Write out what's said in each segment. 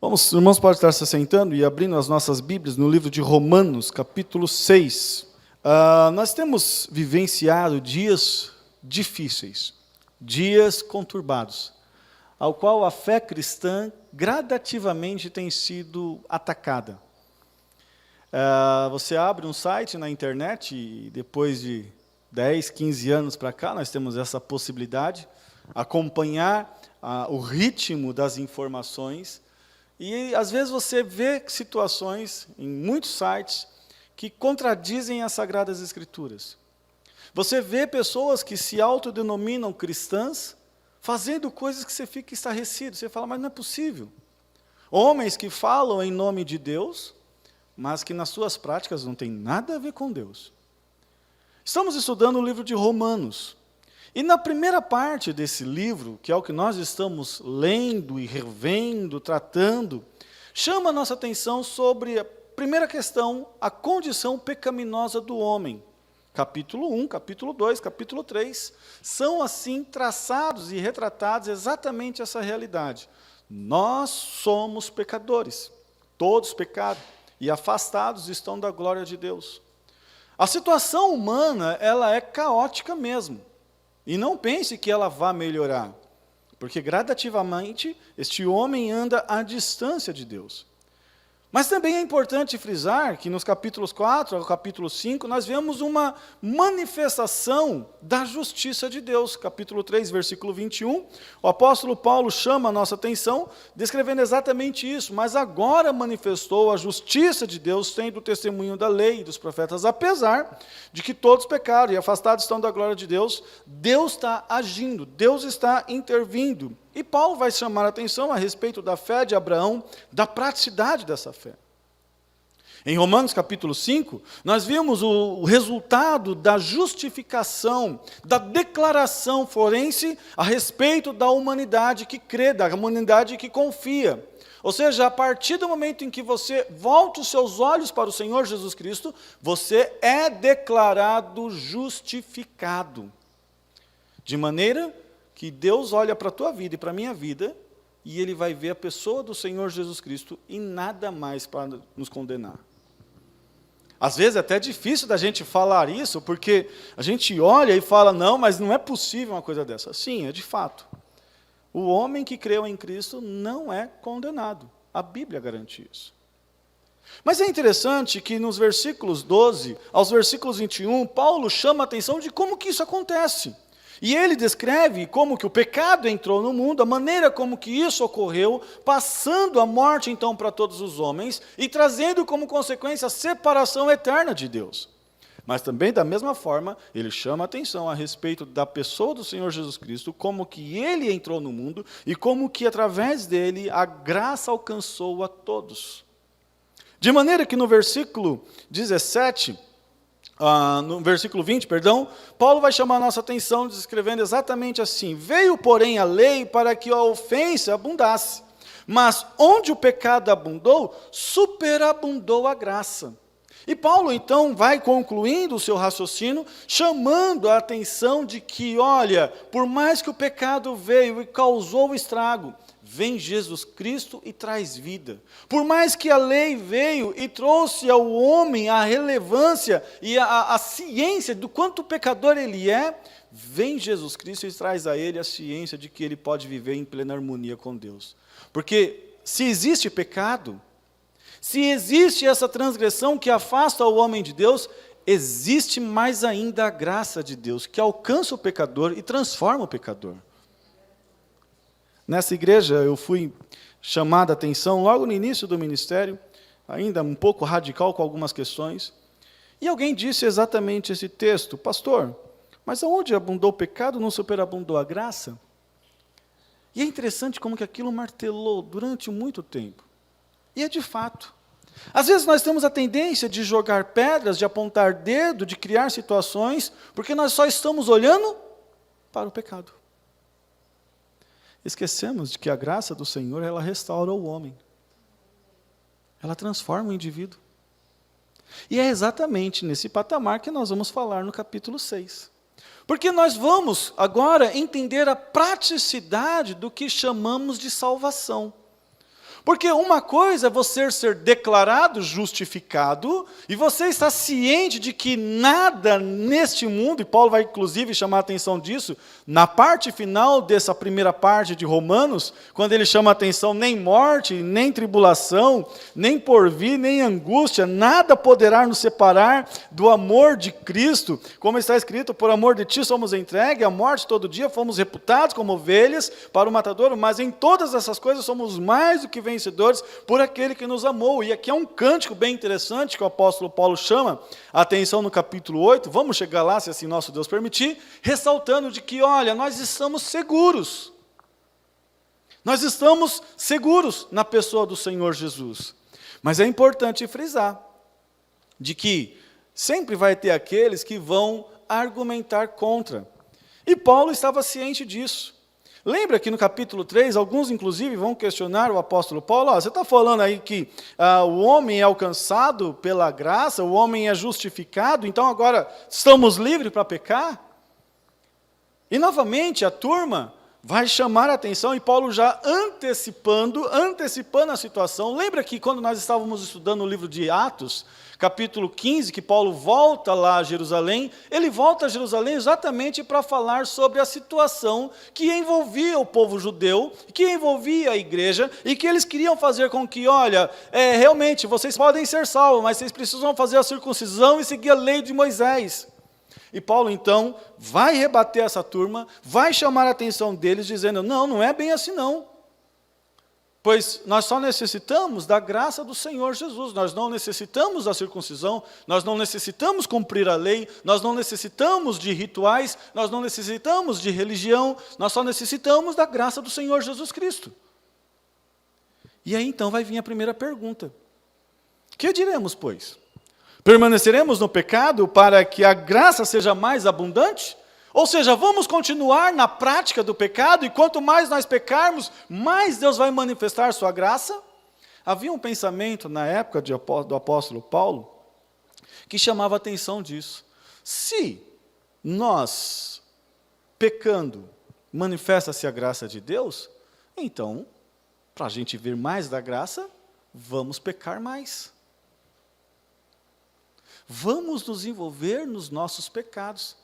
Vamos, irmãos, pode estar se assentando e abrindo as nossas Bíblias no livro de Romanos, capítulo 6. Nós temos vivenciado dias difíceis, dias conturbados, ao qual a fé cristã gradativamente tem sido atacada. Você abre um site na internet e depois de 10, 15 anos para cá, nós temos essa possibilidade, acompanhar o ritmo das informações. E, às vezes, você vê situações em muitos sites que contradizem as Sagradas Escrituras. Você vê pessoas que se autodenominam cristãs fazendo coisas que você fica estarrecido. Você fala, mas não é possível. Homens que falam em nome de Deus, mas que nas suas práticas não tem nada a ver com Deus. Estamos estudando o livro de Romanos. E na primeira parte desse livro, que é o que nós estamos lendo e revendo, tratando, chama a nossa atenção sobre a primeira questão, a condição pecaminosa do homem. Capítulo 1, capítulo 2, capítulo 3, são assim traçados e retratados exatamente essa realidade. Nós somos pecadores, todos pecaram, e afastados estão da glória de Deus. A situação humana, ela é caótica mesmo. E não pense que ela vá melhorar, porque gradativamente este homem anda à distância de Deus. Mas também é importante frisar que nos capítulos 4 ao capítulo 5, nós vemos uma manifestação da justiça de Deus. Capítulo 3, versículo 21, o apóstolo Paulo chama a nossa atenção, descrevendo exatamente isso. Mas agora manifestou a justiça de Deus, tendo o testemunho da lei e dos profetas, apesar de que todos pecaram e afastados estão da glória de Deus, Deus está agindo, Deus está intervindo. E Paulo vai chamar a atenção a respeito da fé de Abraão, da praticidade dessa fé. Em Romanos capítulo 5, nós vimos o resultado da justificação, da declaração forense a respeito da humanidade que crê, da humanidade que confia. Ou seja, a partir do momento em que você volta os seus olhos para o Senhor Jesus Cristo, você é declarado justificado. De maneira que Deus olha para a tua vida e para a minha vida, e Ele vai ver a pessoa do Senhor Jesus Cristo e nada mais para nos condenar. Às vezes é até difícil da gente falar isso, porque a gente olha e fala, não, mas não é possível uma coisa dessa. Sim, é de fato. O homem que creu em Cristo não é condenado. A Bíblia garante isso. Mas é interessante que nos versículos 12 aos versículos 21, Paulo chama a atenção de como que isso acontece. E ele descreve como que o pecado entrou no mundo, a maneira como que isso ocorreu, passando a morte então para todos os homens e trazendo como consequência a separação eterna de Deus. Mas também da mesma forma, ele chama a atenção a respeito da pessoa do Senhor Jesus Cristo, como que ele entrou no mundo e como que através dele a graça alcançou a todos. De maneira que no versículo 17... no versículo 20, Paulo vai chamar a nossa atenção descrevendo exatamente assim: veio, porém, a lei para que a ofensa abundasse, mas onde o pecado abundou, superabundou a graça. E Paulo, então, vai concluindo o seu raciocínio, chamando a atenção de que, olha, por mais que o pecado veio e causou estrago, vem Jesus Cristo e traz vida. Por mais que a lei veio e trouxe ao homem a relevância e a ciência do quanto pecador ele é, vem Jesus Cristo e traz a ele a ciência de que ele pode viver em plena harmonia com Deus. Porque se existe pecado, se existe essa transgressão que afasta o homem de Deus, existe mais ainda a graça de Deus, que alcança o pecador e transforma o pecador. Nessa igreja eu fui chamado a atenção logo no início do ministério, ainda um pouco radical com algumas questões, e alguém disse exatamente esse texto: pastor, mas aonde abundou o pecado, não superabundou a graça? E é interessante como que aquilo martelou durante muito tempo. E é de fato. Às vezes nós temos a tendência de jogar pedras, de apontar dedo, de criar situações, porque nós só estamos olhando para o pecado. Esquecemos de que a graça do Senhor, ela restaura o homem. Ela transforma o indivíduo. E é exatamente nesse patamar que nós vamos falar no capítulo 6. Porque nós vamos agora entender a praticidade do que chamamos de salvação. Porque uma coisa é você ser declarado justificado, e você está ciente de que nada neste mundo, e Paulo vai inclusive chamar a atenção disso, na parte final dessa primeira parte de Romanos, quando ele chama a atenção, nem morte, nem tribulação, nem porvir, nem angústia, nada poderá nos separar do amor de Cristo, como está escrito, por amor de ti somos entregues à morte todo dia, fomos reputados como ovelhas para o matadouro, mas em todas essas coisas somos mais do que vencedores por aquele que nos amou. E aqui é um cântico bem interessante que o apóstolo Paulo chama a atenção no capítulo 8, vamos chegar lá, se assim nosso Deus permitir, ressaltando de que, olha, nós estamos seguros. Nós estamos seguros na pessoa do Senhor Jesus. Mas é importante frisar de que sempre vai ter aqueles que vão argumentar contra. E Paulo estava ciente disso. Lembra que no capítulo 3, alguns inclusive vão questionar o apóstolo Paulo, você está falando aí que o homem é alcançado pela graça, o homem é justificado, então agora estamos livres para pecar? E novamente a turma vai chamar a atenção, e Paulo já antecipando a situação. Lembra que quando nós estávamos estudando o livro de Atos, capítulo 15, que Paulo volta lá a Jerusalém, ele volta a Jerusalém exatamente para falar sobre a situação que envolvia o povo judeu, que envolvia a igreja, e que eles queriam fazer com que, olha, realmente, vocês podem ser salvos, mas vocês precisam fazer a circuncisão e seguir a lei de Moisés. E Paulo, então, vai rebater essa turma, vai chamar a atenção deles, dizendo, não é bem assim não. Pois nós só necessitamos da graça do Senhor Jesus, nós não necessitamos da circuncisão, nós não necessitamos cumprir a lei, nós não necessitamos de rituais, nós não necessitamos de religião, nós só necessitamos da graça do Senhor Jesus Cristo. E aí então vai vir a primeira pergunta. Que diremos, pois? Permaneceremos no pecado para que a graça seja mais abundante? Ou seja, vamos continuar na prática do pecado, e quanto mais nós pecarmos, mais Deus vai manifestar sua graça? Havia um pensamento na época do apóstolo Paulo, que chamava a atenção disso. Se nós, pecando, manifesta-se a graça de Deus, então, para a gente ver mais da graça, vamos pecar mais. Vamos nos envolver nos nossos pecados.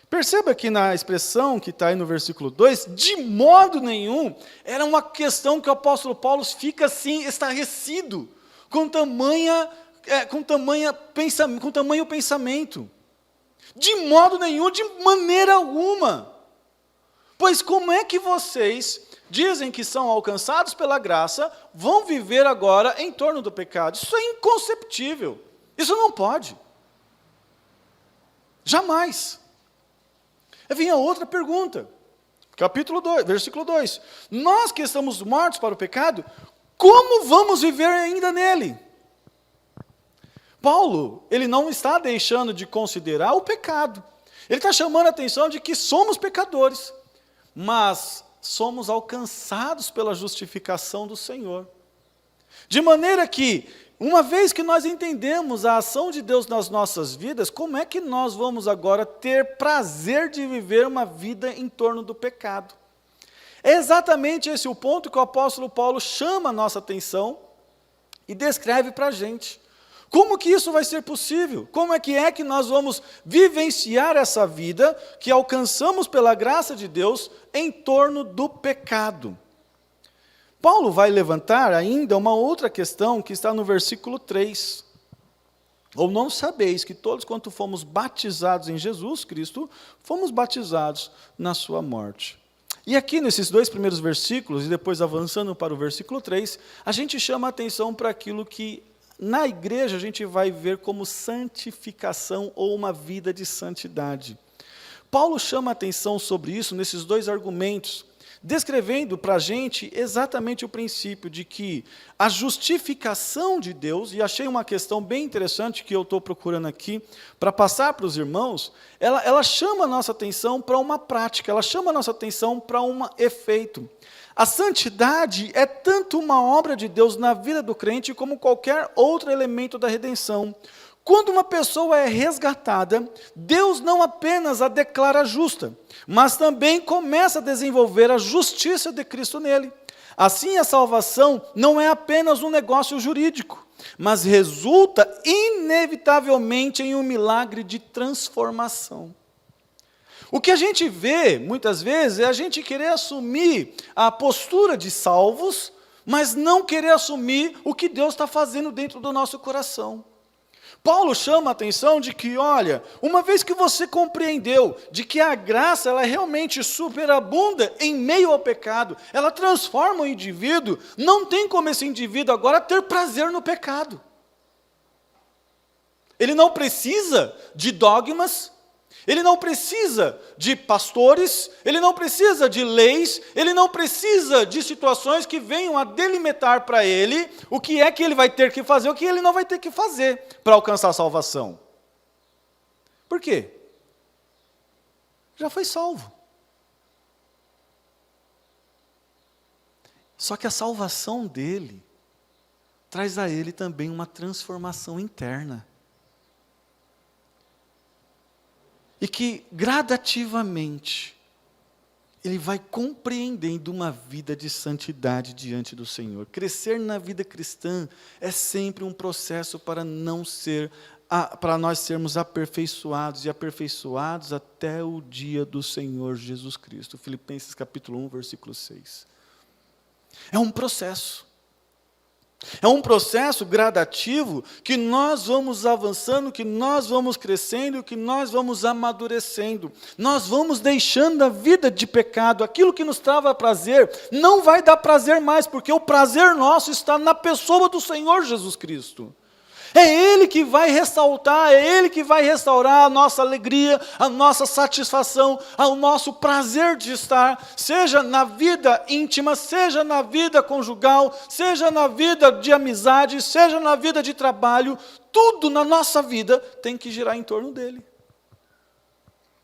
Perceba que na expressão que está aí no versículo 2, de modo nenhum, era uma questão que o apóstolo Paulo fica assim, estarrecido, com tamanho pensamento. De modo nenhum, de maneira alguma. Pois como é que vocês dizem que são alcançados pela graça, vão viver agora em torno do pecado? Isso é inconceptível. Isso não pode. Jamais. Aí vem a outra pergunta. Capítulo 2, versículo 2. Nós que estamos mortos para o pecado, como vamos viver ainda nele? Paulo, ele não está deixando de considerar o pecado. Ele está chamando a atenção de que somos pecadores, mas somos alcançados pela justificação do Senhor. De maneira que, uma vez que nós entendemos a ação de Deus nas nossas vidas, como é que nós vamos agora ter prazer de viver uma vida em torno do pecado? É exatamente esse o ponto que o apóstolo Paulo chama a nossa atenção e descreve para a gente. Como que isso vai ser possível? Como é que nós vamos vivenciar essa vida que alcançamos pela graça de Deus em torno do pecado? Paulo vai levantar ainda uma outra questão que está no versículo 3. Ou não sabeis que todos quanto fomos batizados em Jesus Cristo, fomos batizados na sua morte. E aqui nesses dois primeiros versículos, e depois avançando para o versículo 3, a gente chama a atenção para aquilo que na igreja a gente vai ver como santificação ou uma vida de santidade. Paulo chama a atenção sobre isso nesses dois argumentos, descrevendo para a gente exatamente o princípio de que a justificação de Deus, e achei uma questão bem interessante que eu estou procurando aqui para passar para os irmãos, ela chama a nossa atenção para uma prática, ela chama a nossa atenção para um efeito. A santidade é tanto uma obra de Deus na vida do crente como qualquer outro elemento da redenção. Quando uma pessoa é resgatada, Deus não apenas a declara justa, mas também começa a desenvolver a justiça de Cristo nele. Assim, a salvação não é apenas um negócio jurídico, mas resulta inevitavelmente em um milagre de transformação. O que a gente vê, muitas vezes, é a gente querer assumir a postura de salvos, mas não querer assumir o que Deus está fazendo dentro do nosso coração. Paulo chama a atenção de que, olha, uma vez que você compreendeu de que a graça ela realmente superabunda em meio ao pecado, ela transforma o indivíduo, não tem como esse indivíduo agora ter prazer no pecado. Ele não precisa de dogmas, ele não precisa de pastores, ele não precisa de leis, ele não precisa de situações que venham a delimitar para ele o que é que ele vai ter que fazer, o que ele não vai ter que fazer para alcançar a salvação. Por quê? Já foi salvo. Só que a salvação dele traz a ele também uma transformação interna. E que, gradativamente, ele vai compreendendo uma vida de santidade diante do Senhor. Crescer na vida cristã é sempre um processo para nós sermos aperfeiçoados, e aperfeiçoados até o dia do Senhor Jesus Cristo. Filipenses capítulo 1, versículo 6. É um processo. É um processo gradativo que nós vamos avançando, que nós vamos crescendo, que nós vamos amadurecendo. Nós vamos deixando a vida de pecado, aquilo que nos trava prazer, não vai dar prazer mais, porque o prazer nosso está na pessoa do Senhor Jesus Cristo. É Ele que vai ressaltar, é Ele que vai restaurar a nossa alegria, a nossa satisfação, o nosso prazer de estar, seja na vida íntima, seja na vida conjugal, seja na vida de amizade, seja na vida de trabalho, tudo na nossa vida tem que girar em torno dEle.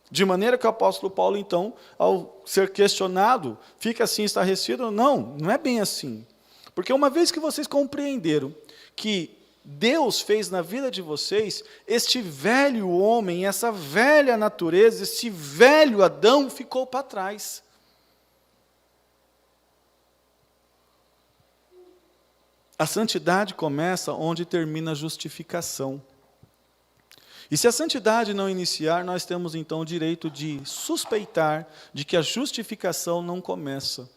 De maneira que o apóstolo Paulo, então, ao ser questionado, fica assim estarrecido? Não é bem assim. Porque uma vez que vocês compreenderam que Deus fez na vida de vocês, este velho homem, essa velha natureza, este velho Adão ficou para trás. A santidade começa onde termina a justificação. E se a santidade não iniciar, nós temos então o direito de suspeitar de que a justificação não começa.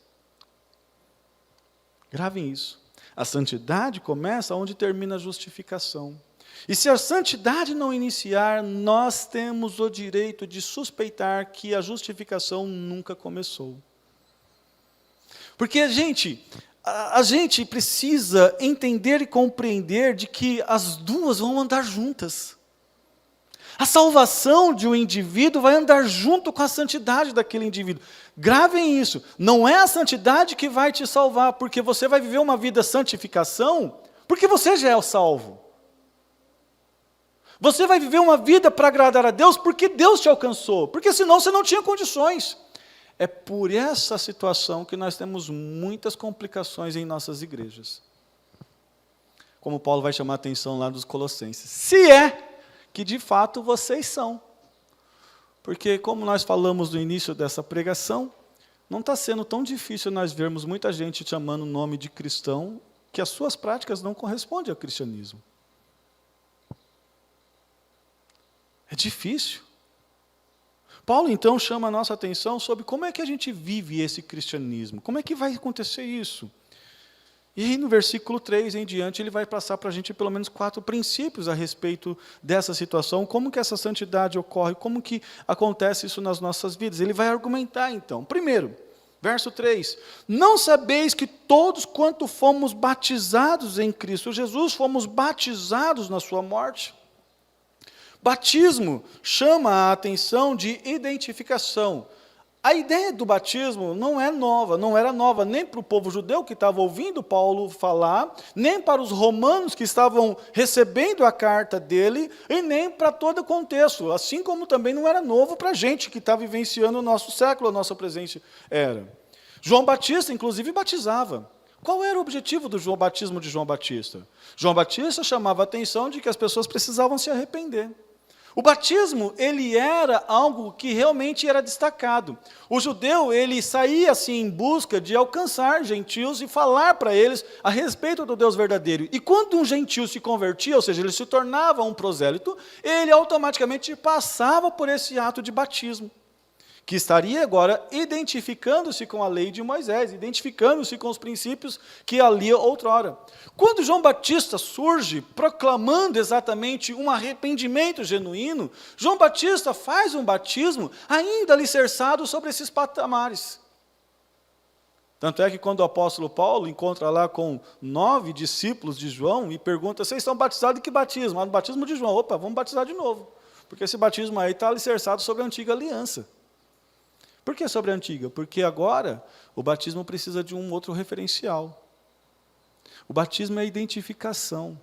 Gravem isso. A santidade começa onde termina a justificação. E se a santidade não iniciar, nós temos o direito de suspeitar que a justificação nunca começou. Porque a gente precisa entender e compreender de que as duas vão andar juntas. A salvação de um indivíduo vai andar junto com a santidade daquele indivíduo. Gravem isso, não é a santidade que vai te salvar, porque você vai viver uma vida santificação, porque você já é o salvo. Você vai viver uma vida para agradar a Deus, porque Deus te alcançou, porque senão você não tinha condições. É por essa situação que nós temos muitas complicações em nossas igrejas. Como Paulo vai chamar a atenção lá dos Colossenses. Se é que de fato vocês são. Porque, como nós falamos no início dessa pregação, não está sendo tão difícil nós vermos muita gente chamando o nome de cristão, que as suas práticas não correspondem ao cristianismo. É difícil. Paulo, então, chama a nossa atenção sobre como é que a gente vive esse cristianismo, como é que vai acontecer isso. E aí, no versículo 3 em diante, ele vai passar para a gente pelo menos 4 princípios a respeito dessa situação, como que essa santidade ocorre, como que acontece isso nas nossas vidas. Ele vai argumentar, então. Primeiro, verso 3, não sabeis que todos quanto fomos batizados em Cristo Jesus, fomos batizados na sua morte? Batismo chama a atenção de identificação. A ideia do batismo não era nova, nem para o povo judeu que estava ouvindo Paulo falar, nem para os romanos que estavam recebendo a carta dele, e nem para todo o contexto, assim como também não era novo para a gente que está vivenciando o nosso século, a nossa presente era. João Batista, inclusive, batizava. Qual era o objetivo do batismo de João Batista? João Batista chamava a atenção de que as pessoas precisavam se arrepender. O batismo, ele era algo que realmente era destacado. O judeu, ele saía assim em busca de alcançar gentios e falar para eles a respeito do Deus verdadeiro. E quando um gentio se convertia, ou seja, ele se tornava um prosélito, ele automaticamente passava por esse ato de batismo, que estaria agora identificando-se com a lei de Moisés, identificando-se com os princípios que ali outrora. Quando João Batista surge proclamando exatamente um arrependimento genuíno, João Batista faz um batismo ainda alicerçado sobre esses patamares. Tanto é que quando o apóstolo Paulo encontra lá com 9 discípulos de João e pergunta, vocês estão batizados de que batismo? Ah, no batismo de João. Opa, vamos batizar de novo, porque esse batismo aí está alicerçado sobre a antiga aliança. Por que sobre a antiga? Porque agora o batismo precisa de um outro referencial. O batismo é a identificação.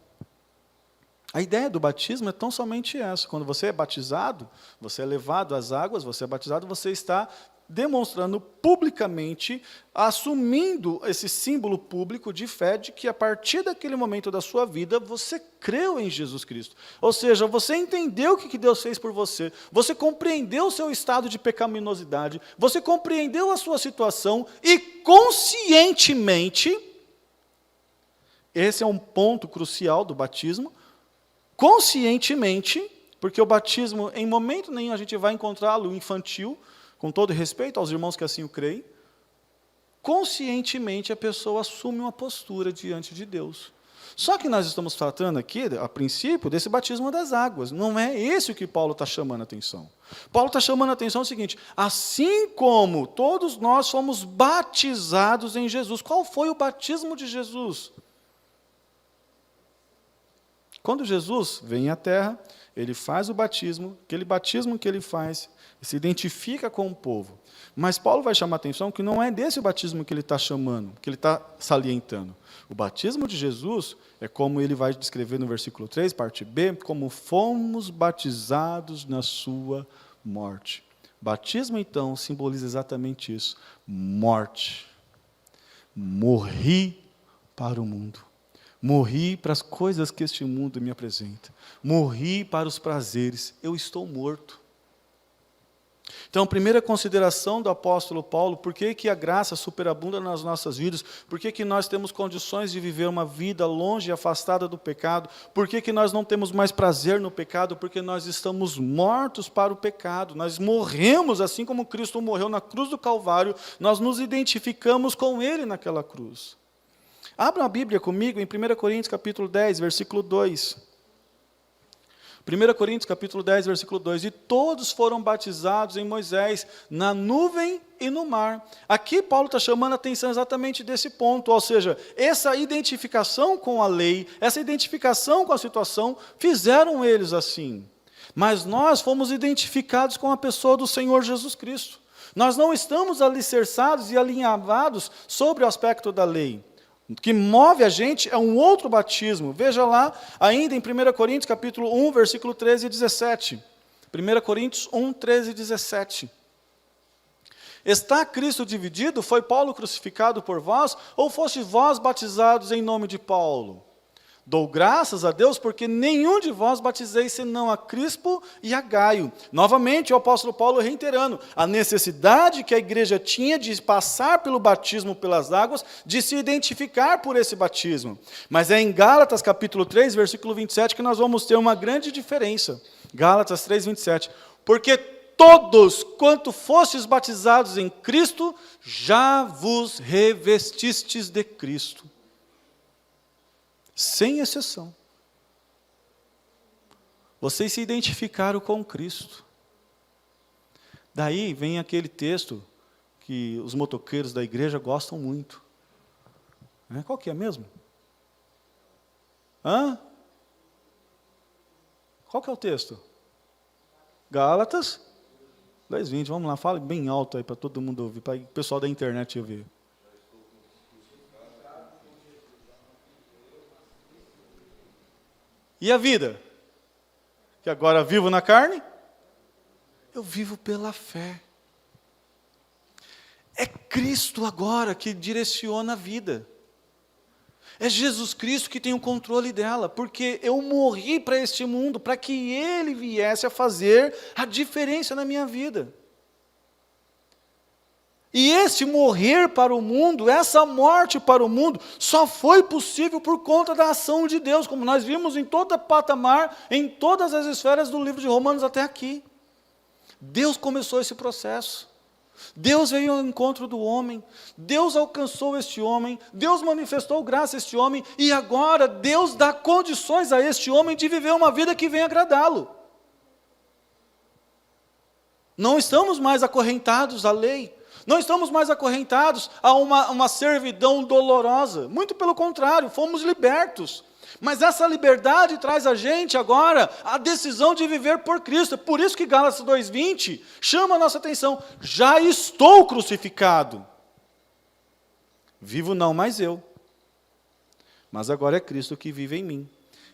A ideia do batismo é tão somente essa. Quando você é batizado, você é levado às águas, você é batizado, você está demonstrando publicamente, assumindo esse símbolo público de fé, de que a partir daquele momento da sua vida, você creu em Jesus Cristo. Ou seja, você entendeu o que Deus fez por você, você compreendeu o seu estado de pecaminosidade, você compreendeu a sua situação e conscientemente, esse é um ponto crucial do batismo, conscientemente, porque o batismo, em momento nenhum, a gente vai encontrá-lo infantil, com todo respeito aos irmãos que assim o creem, conscientemente a pessoa assume uma postura diante de Deus. Só que nós estamos tratando aqui, a princípio, desse batismo das águas. Não é esse o que Paulo está chamando a atenção. Paulo está chamando a atenção o seguinte, assim como todos nós fomos batizados em Jesus. Qual foi o batismo de Jesus? Quando Jesus vem à terra, ele faz o batismo, aquele batismo que ele faz, se identifica com o povo. Mas Paulo vai chamar a atenção que não é desse o batismo que ele está chamando, que ele está salientando. O batismo de Jesus é como ele vai descrever no versículo 3, parte B, como fomos batizados na sua morte. Batismo, então, simboliza exatamente isso. Morte. Morri para o mundo. Morri para as coisas que este mundo me apresenta. Morri para os prazeres. Eu estou morto. Então, a primeira consideração do apóstolo Paulo, por que a graça superabunda nas nossas vidas, por que nós temos condições de viver uma vida longe e afastada do pecado, por que nós não temos mais prazer no pecado, porque nós estamos mortos para o pecado, nós morremos assim como Cristo morreu na cruz do Calvário, nós nos identificamos com Ele naquela cruz. Abra a Bíblia comigo em 1 Coríntios capítulo 10, versículo 2. 1 Coríntios capítulo 10, versículo 2, e todos foram batizados em Moisés, na nuvem e no mar. Aqui Paulo está chamando a atenção exatamente desse ponto, ou seja, essa identificação com a lei, essa identificação com a situação, fizeram eles assim. Mas nós fomos identificados com a pessoa do Senhor Jesus Cristo. Nós não estamos alicerçados e alinhavados sobre o aspecto da lei. O que move a gente é um outro batismo. Veja lá, ainda em 1 Coríntios, capítulo 1, versículo 13 e 17. 1 Coríntios 1, 13 e 17. Está Cristo dividido? Foi Paulo crucificado por vós? Ou foste vós batizados em nome de Paulo? Dou graças a Deus porque nenhum de vós batizei senão a Crispo e a Gaio. Novamente o apóstolo Paulo reiterando a necessidade que a igreja tinha de passar pelo batismo pelas águas, de se identificar por esse batismo. Mas é em Gálatas capítulo 3, versículo 27 que nós vamos ter uma grande diferença. Gálatas 3, 27. Porque todos quanto fostes batizados em Cristo, já vos revestistes de Cristo. Sem exceção. Vocês se identificaram com Cristo. Daí vem aquele texto que os motoqueiros da igreja gostam muito. Qual que é mesmo? Qual que é o texto? Gálatas 2:20. Vamos lá, fala bem alto aí para todo mundo ouvir, para o pessoal da internet ouvir. E a vida? Que agora vivo na carne? Eu vivo pela fé. É Cristo agora que direciona a vida. É Jesus Cristo que tem o controle dela, porque eu morri para este mundo, para que Ele viesse a fazer a diferença na minha vida. E esse morrer para o mundo, essa morte para o mundo, só foi possível por conta da ação de Deus, como nós vimos em todo patamar, em todas as esferas do livro de Romanos até aqui. Deus começou esse processo. Deus veio ao encontro do homem, Deus alcançou este homem, Deus manifestou graça a este homem, e agora Deus dá condições a este homem de viver uma vida que venha agradá-lo. Não estamos mais acorrentados à lei, não estamos mais acorrentados a uma servidão dolorosa, muito pelo contrário, fomos libertos. Mas essa liberdade traz a gente agora a decisão de viver por Cristo. Por isso que Gálatas 2:20 chama a nossa atenção. Já estou crucificado. Vivo não mais eu, mas agora é Cristo que vive em mim.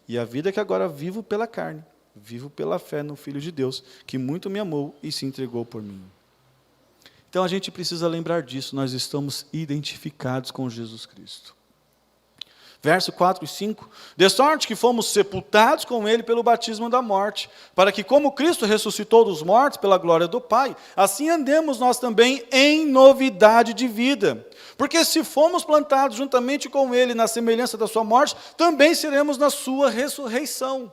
E a vida que agora vivo pela carne, vivo pela fé no Filho de Deus, que muito me amou e se entregou por mim. Então a gente precisa lembrar disso, nós estamos identificados com Jesus Cristo. Verso 4 e 5, de sorte que fomos sepultados com Ele pelo batismo da morte, para que como Cristo ressuscitou dos mortos pela glória do Pai, assim andemos nós também em novidade de vida. Porque se fomos plantados juntamente com Ele na semelhança da sua morte, também seremos na sua ressurreição.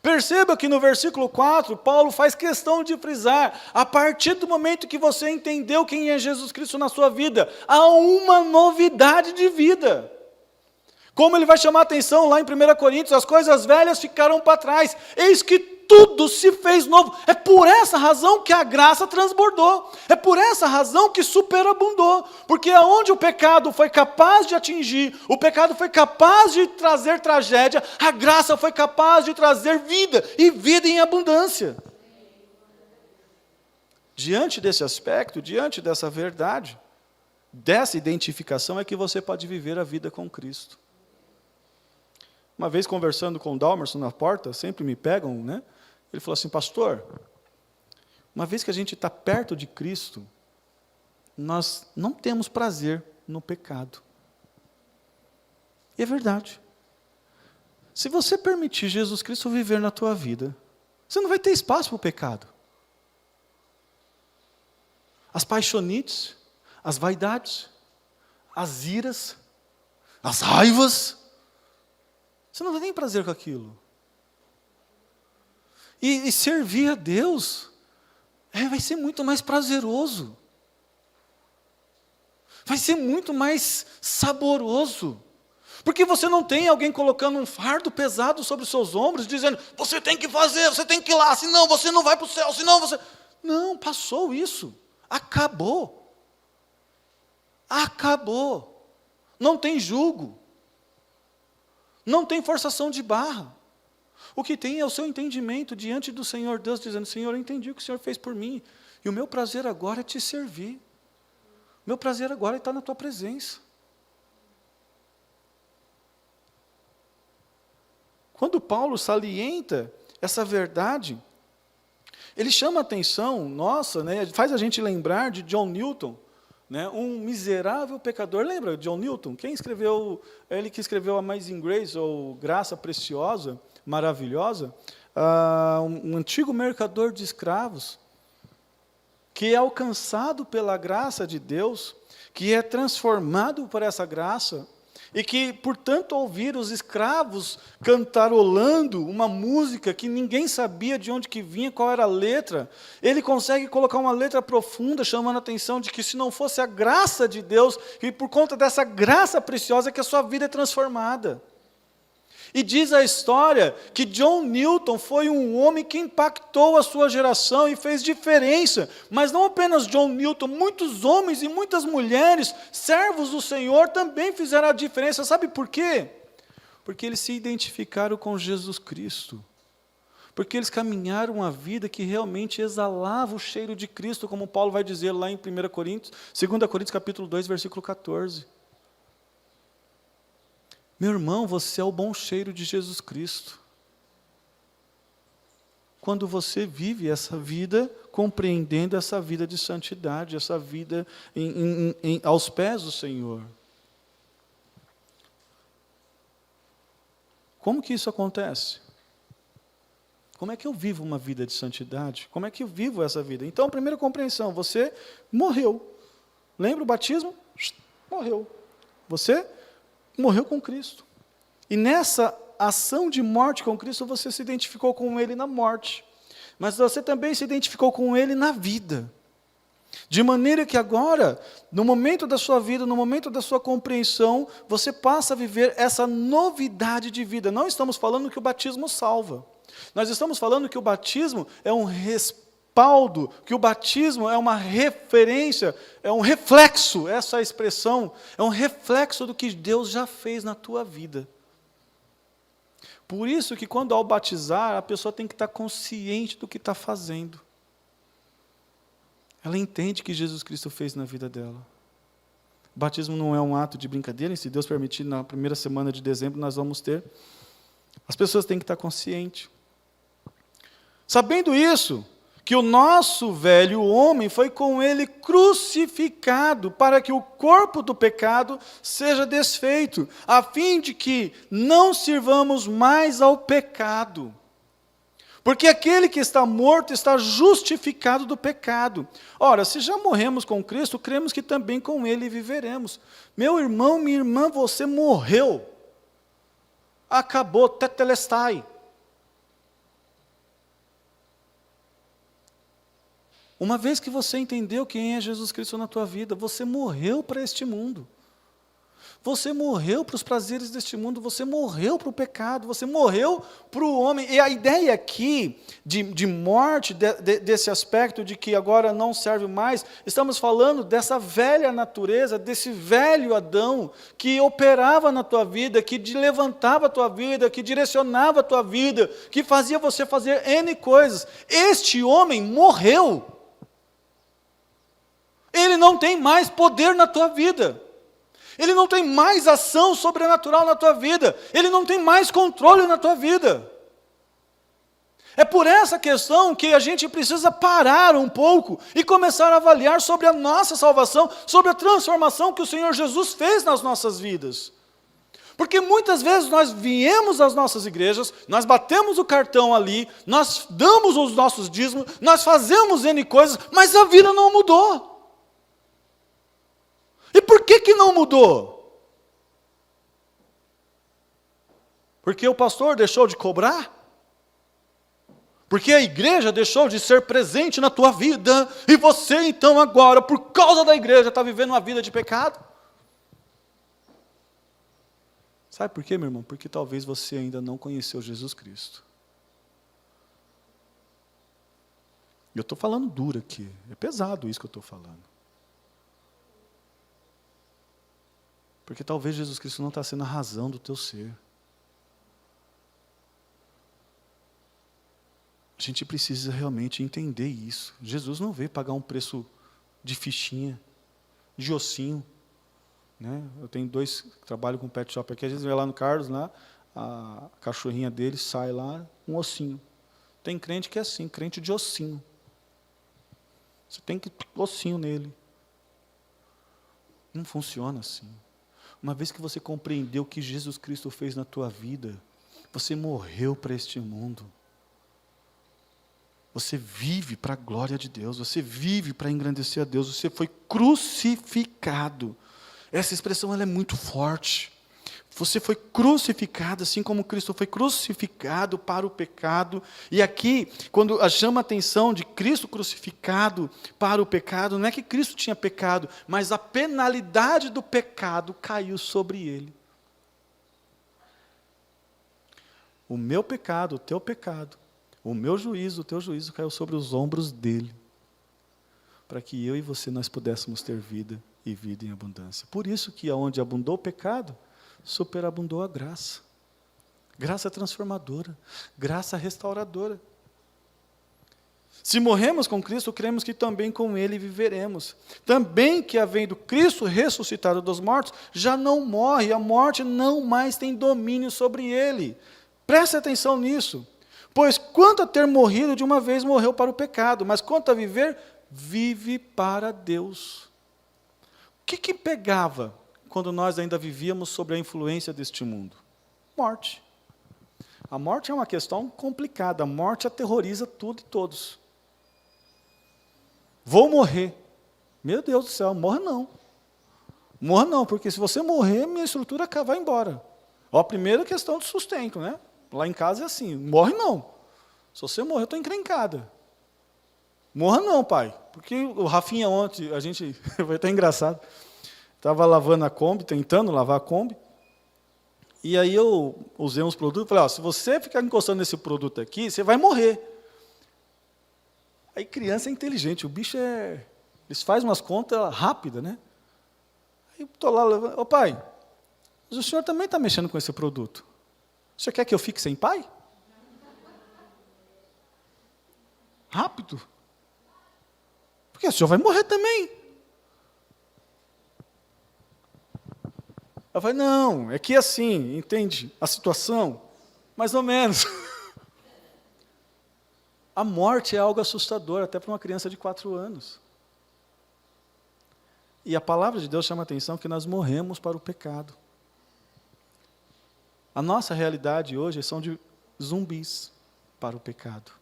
Perceba que no versículo 4, Paulo faz questão de frisar, a partir do momento que você entendeu quem é Jesus Cristo na sua vida, há uma novidade de vida. Como ele vai chamar a atenção lá em 1 Coríntios, as coisas velhas ficaram para trás, eis que tudo se fez novo. É por essa razão que a graça transbordou, é por essa razão que superabundou, porque aonde o pecado foi capaz de atingir, o pecado foi capaz de trazer tragédia, a graça foi capaz de trazer vida, e vida em abundância. Diante desse aspecto, diante dessa verdade, dessa identificação é que você pode viver a vida com Cristo. Uma vez conversando com o Dalmerson na porta, sempre me pegam, né? Ele falou assim, pastor, uma vez que a gente está perto de Cristo, nós não temos prazer no pecado. E é verdade. Se você permitir Jesus Cristo viver na tua vida, você não vai ter espaço para o pecado. As paixonites, as vaidades, as iras, as raivas, você não vai nem prazer com aquilo. E servir a Deus vai ser muito mais prazeroso. Vai ser muito mais saboroso. Porque você não tem alguém colocando um fardo pesado sobre os seus ombros, dizendo, você tem que fazer, você tem que ir lá, senão você não vai para o céu, senão você... Não, passou isso. Acabou. Acabou. Não tem jugo. Não tem forçação de barra. O que tem é o seu entendimento diante do Senhor Deus, dizendo, Senhor, eu entendi o que o Senhor fez por mim, e o meu prazer agora é te servir. O meu prazer agora é estar na tua presença. Quando Paulo salienta essa verdade, ele chama a atenção nossa, né, faz a gente lembrar de John Newton, né, um miserável pecador. Lembra de John Newton? Quem escreveu, ele que escreveu Amazing Grace, ou Graça Preciosa, Maravilhosa, um antigo mercador de escravos, que é alcançado pela graça de Deus, que é transformado por essa graça, e que, portanto, ao ouvir os escravos cantarolando uma música que ninguém sabia de onde que vinha, qual era a letra, ele consegue colocar uma letra profunda, chamando a atenção de que se não fosse a graça de Deus, e por conta dessa graça preciosa que a sua vida é transformada. E diz a história que John Newton foi um homem que impactou a sua geração e fez diferença. Mas não apenas John Newton, muitos homens e muitas mulheres, servos do Senhor, também fizeram a diferença. Sabe por quê? Porque eles se identificaram com Jesus Cristo. Porque eles caminharam uma vida que realmente exalava o cheiro de Cristo, como Paulo vai dizer lá em 2 Coríntios capítulo 2, versículo 14. Meu irmão, você é o bom cheiro de Jesus Cristo. Quando você vive essa vida, compreendendo essa vida de santidade, essa vida aos pés do Senhor. Como que isso acontece? Como é que eu vivo uma vida de santidade? Como é que eu vivo essa vida? Então, primeira compreensão, você morreu. Lembra o batismo? Morreu. Você morreu com Cristo. E nessa ação de morte com Cristo, você se identificou com Ele na morte. Mas você também se identificou com Ele na vida. De maneira que agora, no momento da sua vida, no momento da sua compreensão, você passa a viver essa novidade de vida. Não estamos falando que o batismo salva. Nós estamos falando que o batismo é um respaldo, que o batismo é uma referência, é um reflexo, essa expressão, é um reflexo do que Deus já fez na tua vida. Por isso que quando ao batizar, a pessoa tem que estar consciente do que está fazendo. Ela entende o que Jesus Cristo fez na vida dela. O batismo não é um ato de brincadeira, e se Deus permitir, na primeira semana de dezembro nós vamos ter. As pessoas têm que estar conscientes. Sabendo isso, que o nosso velho homem foi com ele crucificado, para que o corpo do pecado seja desfeito, a fim de que não sirvamos mais ao pecado. Porque aquele que está morto está justificado do pecado. Ora, se já morremos com Cristo, cremos que também com Ele viveremos. Meu irmão, minha irmã, você morreu. Acabou, tetelestai. Uma vez que você entendeu quem é Jesus Cristo na tua vida, você morreu para este mundo. Você morreu para os prazeres deste mundo, você morreu para o pecado, você morreu para o homem. E a ideia aqui de morte, desse aspecto de que agora não serve mais, estamos falando dessa velha natureza, desse velho Adão, que operava na tua vida, que levantava a tua vida, que direcionava a tua vida, que fazia você fazer N coisas. Este homem morreu. Ele não tem mais poder na tua vida. Ele não tem mais ação sobrenatural na tua vida. Ele não tem mais controle na tua vida. É por essa questão que a gente precisa parar um pouco e começar a avaliar sobre a nossa salvação, sobre a transformação que o Senhor Jesus fez nas nossas vidas. Porque muitas vezes nós viemos às nossas igrejas, nós batemos o cartão ali, nós damos os nossos dízimos, nós fazemos N coisas, mas a vida não mudou. E por que não mudou? Porque o pastor deixou de cobrar? Porque a igreja deixou de ser presente na tua vida, e você então agora, por causa da igreja, está vivendo uma vida de pecado? Sabe por quê, meu irmão? Porque talvez você ainda não conheceu Jesus Cristo. Eu estou falando duro aqui, é pesado isso que eu estou falando. Porque talvez Jesus Cristo não está sendo a razão do teu ser. A gente precisa realmente entender isso. Jesus não veio pagar um preço de fichinha, de ossinho. Né? Eu tenho dois que trabalham com pet shop aqui, às vezes vai lá no Carlos, lá, a cachorrinha dele sai lá, um ossinho. Tem crente que é assim, crente de ossinho. Você tem que ter ossinho nele. Não funciona assim. Uma vez que você compreendeu o que Jesus Cristo fez na tua vida, você morreu para este mundo. Você vive para a glória de Deus, você vive para engrandecer a Deus, você foi crucificado. Essa expressão ela é muito forte. Você foi crucificado, assim como Cristo foi crucificado para o pecado. E aqui, quando chama a atenção de Cristo crucificado para o pecado, não é que Cristo tinha pecado, mas a penalidade do pecado caiu sobre ele. O meu pecado, o teu pecado, o meu juízo, o teu juízo caiu sobre os ombros dele, para que eu e você nós pudéssemos ter vida e vida em abundância. Por isso que aonde abundou o pecado, superabundou a graça. Graça transformadora, graça restauradora. Se morremos com Cristo, cremos que também com Ele viveremos. Também que, havendo Cristo ressuscitado dos mortos, já não morre, a morte não mais tem domínio sobre Ele. Preste atenção nisso. Pois quanto a ter morrido, de uma vez morreu para o pecado, mas quanto a viver, vive para Deus. O que pegava quando nós ainda vivíamos sob a influência deste mundo? Morte. A morte é uma questão complicada. A morte aterroriza tudo e todos. Vou morrer. Meu Deus do céu, morra não. Morra não, porque se você morrer, minha estrutura vai embora. Ó, a primeira questão de sustento, né? Lá em casa é assim, morre não. Se você morrer, eu estou encrencada. Morra não, pai. Porque o Rafinha ontem, a gente, foi até engraçado, estava lavando a Kombi, tentando lavar a Kombi, e aí eu usei uns produtos, falei, ó, se você ficar encostando nesse produto aqui, você vai morrer. Aí criança é inteligente, o bicho eles fazem umas contas rápidas, né? Aí estou lá lavando, ô pai, mas o senhor também está mexendo com esse produto. O senhor quer que eu fique sem pai? Rápido. Porque o senhor vai morrer também. Eu falei, não, é que assim, entende a situação? Mais ou menos. A morte é algo assustador, até para uma criança de 4 anos. E a palavra de Deus chama a atenção que nós morremos para o pecado. A nossa realidade hoje são de zumbis para o pecado,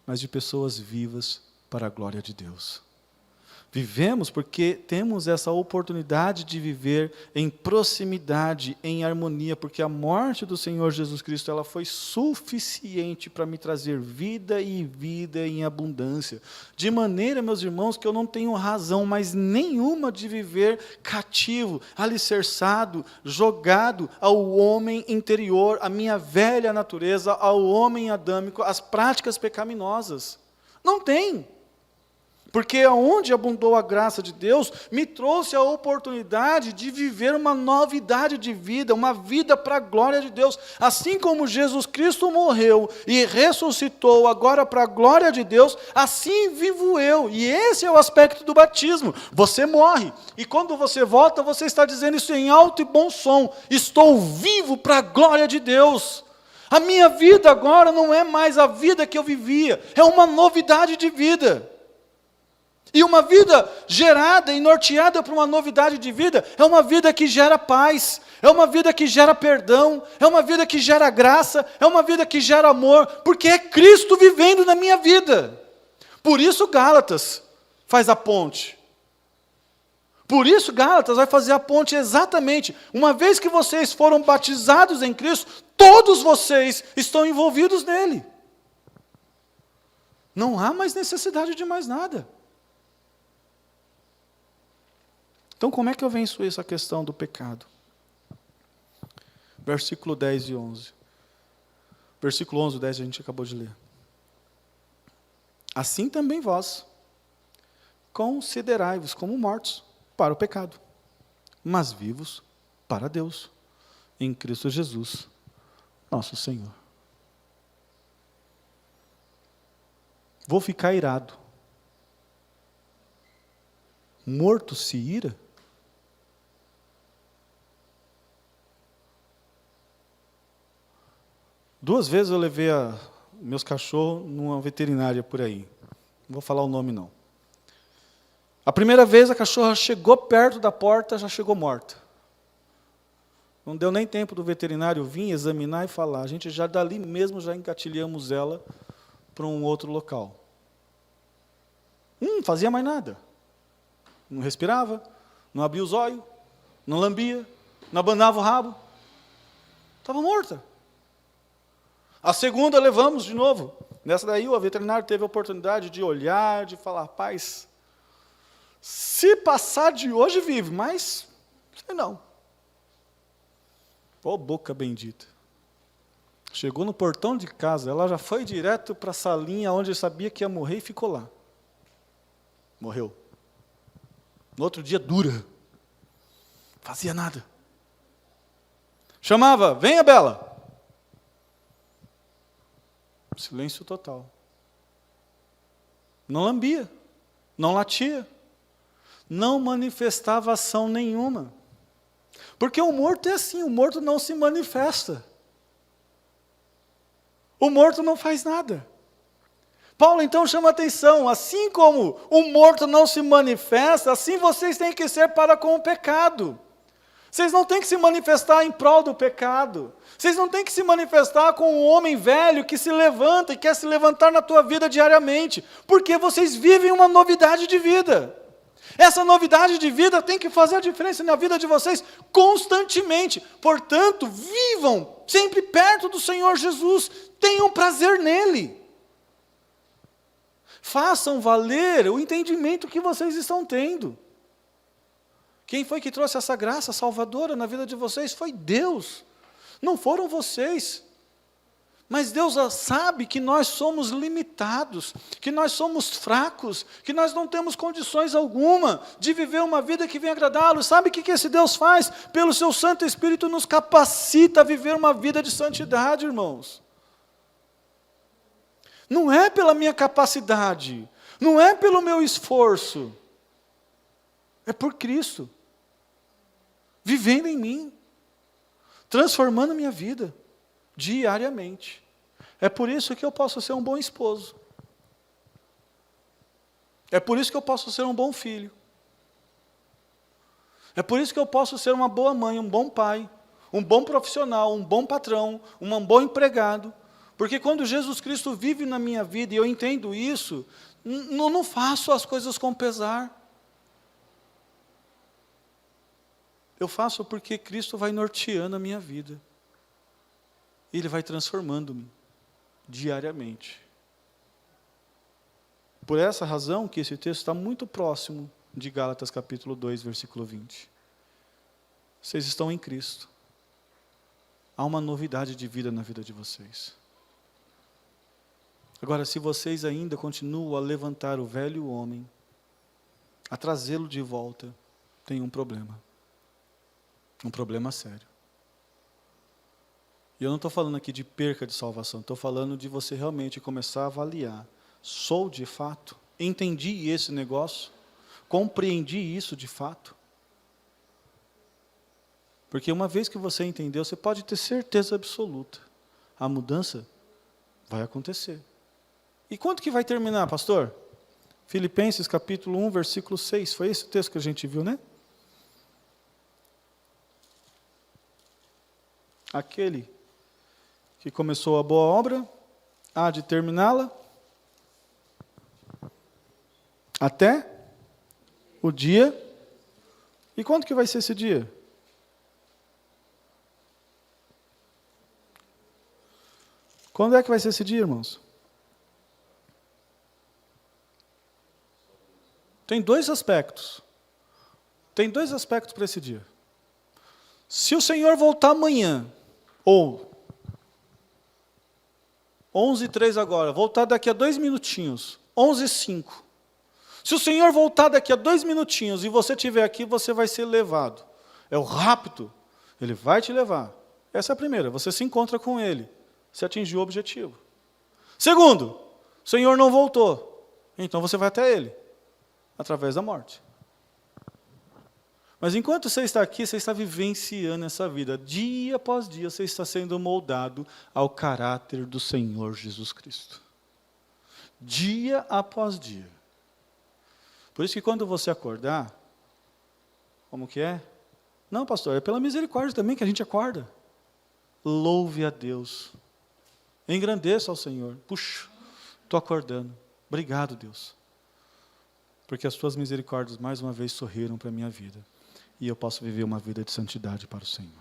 mas de pessoas vivas para a glória de Deus. Vivemos porque temos essa oportunidade de viver em proximidade, em harmonia, porque a morte do Senhor Jesus Cristo, ela foi suficiente para me trazer vida e vida em abundância. De maneira, meus irmãos, que eu não tenho razão mais nenhuma de viver cativo, alicerçado, jogado ao homem interior, à minha velha natureza, ao homem adâmico, às práticas pecaminosas. Não tem. Porque aonde abundou a graça de Deus, me trouxe a oportunidade de viver uma novidade de vida, uma vida para a glória de Deus. Assim como Jesus Cristo morreu e ressuscitou agora para a glória de Deus, assim vivo eu. E esse é o aspecto do batismo. Você morre, e quando você volta, você está dizendo isso em alto e bom som. Estou vivo para a glória de Deus. A minha vida agora não é mais a vida que eu vivia, é uma novidade de vida. E uma vida gerada e norteada por uma novidade de vida, é uma vida que gera paz, é uma vida que gera perdão, é uma vida que gera graça, é uma vida que gera amor, porque é Cristo vivendo na minha vida. Por isso Gálatas faz a ponte. Por isso Gálatas vai fazer a ponte exatamente. Uma vez que vocês foram batizados em Cristo, todos vocês estão envolvidos nele. Não há mais necessidade de mais nada. Então, como é que eu venço essa questão do pecado? Versículo 10 e 11. Versículo 11 e 10 a gente acabou de ler. Assim também vós, considerai-vos como mortos para o pecado, mas vivos para Deus, em Cristo Jesus, nosso Senhor. Vou ficar irado. Morto se ira? Duas vezes eu levei meus cachorros numa veterinária por aí. Não vou falar o nome, não. A primeira vez a cachorra chegou perto da porta, já chegou morta. Não deu nem tempo do veterinário vir, examinar e falar. A gente já dali mesmo já engatilhamos ela para um outro local. Não fazia mais nada. Não respirava, não abria os olhos, não lambia, não abanava o rabo. Estava morta. A segunda levamos de novo. Nessa daí o veterinário teve a oportunidade de olhar, de falar, rapaz, se passar de hoje vive, mas sei não. Ô boca bendita. Chegou no portão de casa, ela já foi direto para a salinha onde sabia que ia morrer e ficou lá. Morreu. No outro dia, dura. Fazia nada. Chamava, venha Bela. Silêncio total. Não lambia, não latia, não manifestava ação nenhuma. Porque o morto é assim, o morto não se manifesta. O morto não faz nada. Paulo então chama a atenção, assim como o morto não se manifesta, assim vocês têm que ser para com o pecado. Vocês não têm que se manifestar em prol do pecado. Vocês não têm que se manifestar com um homem velho que se levanta e quer se levantar na tua vida diariamente, porque vocês vivem uma novidade de vida. Essa novidade de vida tem que fazer a diferença na vida de vocês constantemente. Portanto, vivam sempre perto do Senhor Jesus. Tenham prazer nele. Façam valer o entendimento que vocês estão tendo. Quem foi que trouxe essa graça salvadora na vida de vocês? Foi Deus. Não foram vocês. Mas Deus sabe que nós somos limitados, que nós somos fracos, que nós não temos condições alguma de viver uma vida que venha agradá-lo. Sabe o que esse Deus faz? Pelo seu Santo Espírito nos capacita a viver uma vida de santidade, irmãos. Não é pela minha capacidade, não é pelo meu esforço, é por Cristo, vivendo em mim, transformando a minha vida diariamente. É por isso que eu posso ser um bom esposo. É por isso que eu posso ser um bom filho. É por isso que eu posso ser uma boa mãe, um bom pai, um bom profissional, um bom patrão, um bom empregado. Porque quando Jesus Cristo vive na minha vida e eu entendo isso, não faço as coisas com pesar. Eu faço porque Cristo vai norteando a minha vida. Ele vai transformando-me diariamente. Por essa razão que esse texto está muito próximo de Gálatas capítulo 2, versículo 20. Vocês estão em Cristo. Há uma novidade de vida na vida de vocês. Agora, se vocês ainda continuam a levantar o velho homem, a trazê-lo de volta, tem um problema. Um problema sério. E eu não estou falando aqui de perca de salvação, estou falando de você realmente começar a avaliar. Sou de fato? Entendi esse negócio? Compreendi isso de fato? Porque uma vez que você entendeu, você pode ter certeza absoluta. A mudança vai acontecer. E quanto que vai terminar, pastor? Filipenses capítulo 1, versículo 6. Foi esse o texto que a gente viu, né? Aquele que começou a boa obra, há de terminá-la até o dia. E quando que vai ser esse dia? Quando é que vai ser esse dia, irmãos? Tem dois aspectos. Tem dois aspectos para esse dia. Se o Senhor voltar amanhã, ou 11h03 agora, voltar daqui a 2 minutinhos, 11h05. Se o Senhor voltar daqui a 2 minutinhos e você estiver aqui, você vai ser levado. É o rapto. Ele vai te levar. Essa é a primeira. Você se encontra com Ele. Você atingiu o objetivo. Segundo, o Senhor não voltou. Então você vai até Ele. Através da morte. Mas enquanto você está aqui, você está vivenciando essa vida. Dia após dia, você está sendo moldado ao caráter do Senhor Jesus Cristo. Dia após dia. Por isso que quando você acordar, como que é? Não, pastor, é pela misericórdia também que a gente acorda. Louve a Deus. Engrandeça ao Senhor. Puxa, estou acordando. Obrigado, Deus. Porque as tuas misericórdias mais uma vez sorriram para a minha vida. E eu posso viver uma vida de santidade para o Senhor.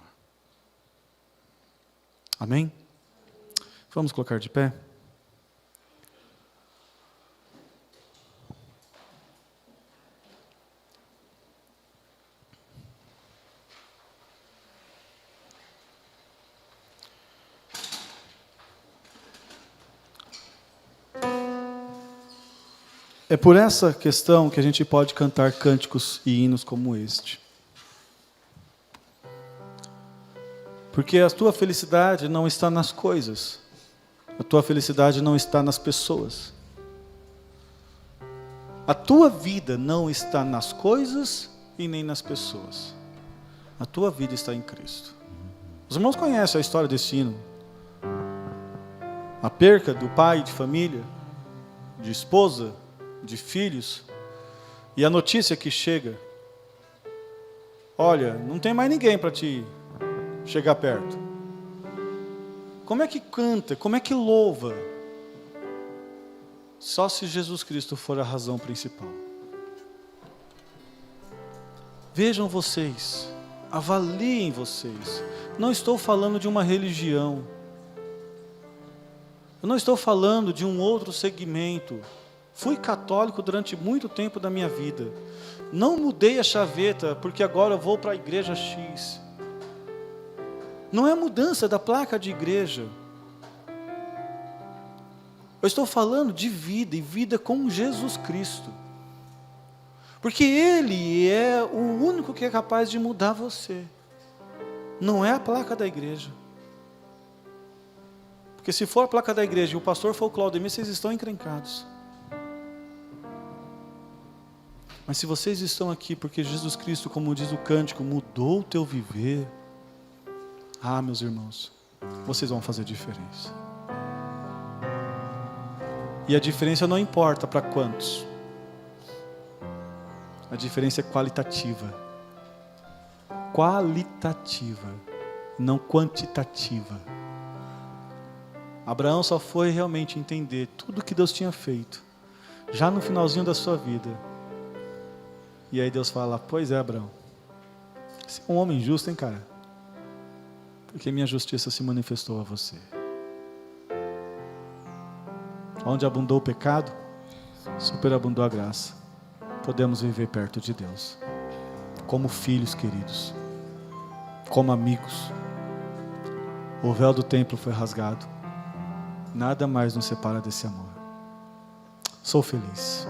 Amém? Vamos colocar de pé? É por essa questão que a gente pode cantar cânticos e hinos como este. Porque a tua felicidade não está nas coisas. A tua felicidade não está nas pessoas. A tua vida não está nas coisas e nem nas pessoas. A tua vida está em Cristo. Os irmãos conhecem a história desse hino. A perca do pai de família, de esposa, de filhos, e a notícia que chega: olha, não tem mais ninguém para te chegar perto. Como é que canta? Como é que louva? Só se Jesus Cristo for a razão principal. Vejam vocês, avaliem vocês. Não estou falando de uma religião. Eu não estou falando de um outro segmento. Fui católico durante muito tempo da minha vida. Não mudei a chaveta porque agora eu vou para a igreja X. Não é mudança da placa de igreja. Eu estou falando de vida, e vida com Jesus Cristo. Porque Ele é o único que é capaz de mudar você. Não é a placa da igreja. Porque se for a placa da igreja e o pastor for o Claudemir, vocês estão encrencados. Mas se vocês estão aqui porque Jesus Cristo, como diz o cântico, mudou o teu viver, meus irmãos, vocês vão fazer diferença. E a diferença não importa para quantos. A diferença é qualitativa. Qualitativa, não quantitativa. Abraão só foi realmente entender tudo que Deus tinha feito, já no finalzinho da sua vida. E aí Deus fala, pois é, Abraão, você é um homem justo, hein, cara? Porque minha justiça se manifestou a você. Onde abundou o pecado, superabundou a graça. Podemos viver perto de Deus, como filhos queridos, como amigos. O véu do templo foi rasgado. Nada mais nos separa desse amor. Sou feliz.